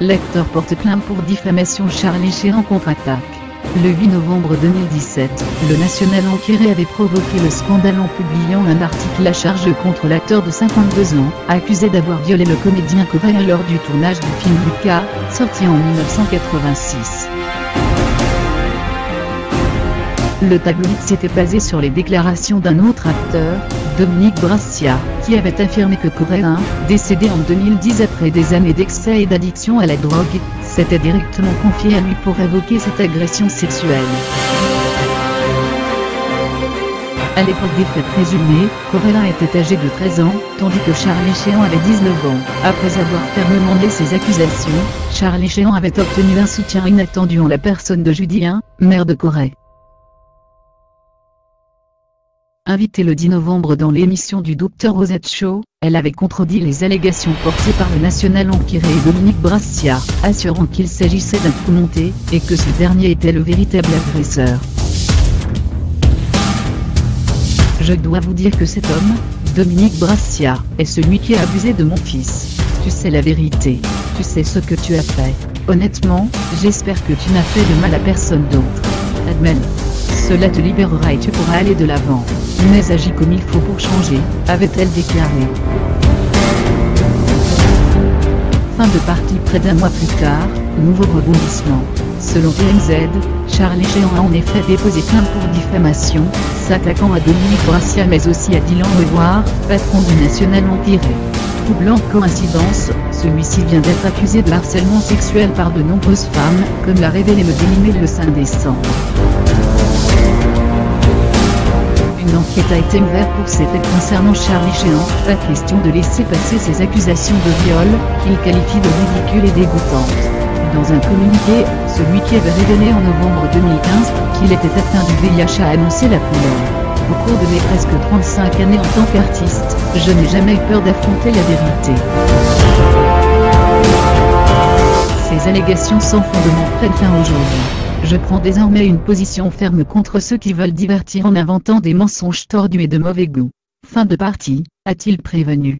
L'acteur porte plainte pour diffamation. Charlie Sheen contre-attaque. Le 8 novembre 2017, le National Enquirer avait provoqué le scandale en publiant un article à charge contre l'acteur de 52 ans, accusé d'avoir violé le comédien Cobain lors du tournage du film Lucas, sorti en 1986. Le tabloïd s'était basé sur les déclarations d'un autre acteur, Dominique Brassia, qui avait affirmé que Cobain, décédé en 2010 après des années d'excès et d'addiction à la drogue, s'était directement confié à lui pour évoquer cette agression sexuelle. À l'époque des faits présumés, Cobain était âgé de 13 ans, tandis que Charlie Sheen avait 19 ans. Après avoir fermement nié ces accusations, Charlie Sheen avait obtenu un soutien inattendu en la personne de Judy Hein, mère de Corey. Invitée le 10 novembre dans l'émission du Dr Rosette Show, elle avait contredit les allégations portées par le National Enquirer et Dominique Brassia, assurant qu'il s'agissait d'un coup monté, et que ce dernier était le véritable agresseur. Je dois vous dire que cet homme, Dominique Brassia, est celui qui a abusé de mon fils. Tu sais la vérité. Tu sais ce que tu as fait. Honnêtement, j'espère que tu n'as fait de mal à personne d'autre. Admets-le. Cela te libérera et tu pourras aller de l'avant. Mais agis comme il faut pour changer, avait-elle déclaré. Fin de partie. Près d'un mois plus tard, nouveau rebondissement. Selon TMZ, Charlie Sheen a en effet déposé plainte pour diffamation, s'attaquant à Dominique Brassia mais aussi à Dylan Revoir, patron du National Enquirer. Troublante coïncidence, celui-ci vient d'être accusé de harcèlement sexuel par de nombreuses femmes, comme l'a révélé le Daily Mail le 5 décembre. Une enquête a été ouverte pour ces faits concernant Charlie Sheen. Pas question de laisser passer ces accusations de viol, qu'il qualifie de ridicules et dégoûtantes. Dans un communiqué, celui qui avait révélé en novembre 2015 qu'il était atteint du VIH a annoncé la couleur. Au cours de mes presque 35 années en tant qu'artiste, je n'ai jamais eu peur d'affronter la vérité. Ces allégations sans fondement prennent fin aujourd'hui. Je prends désormais une position ferme contre ceux qui veulent divertir en inventant des mensonges tordus et de mauvais goût. Fin de partie, a-t-il prévenu.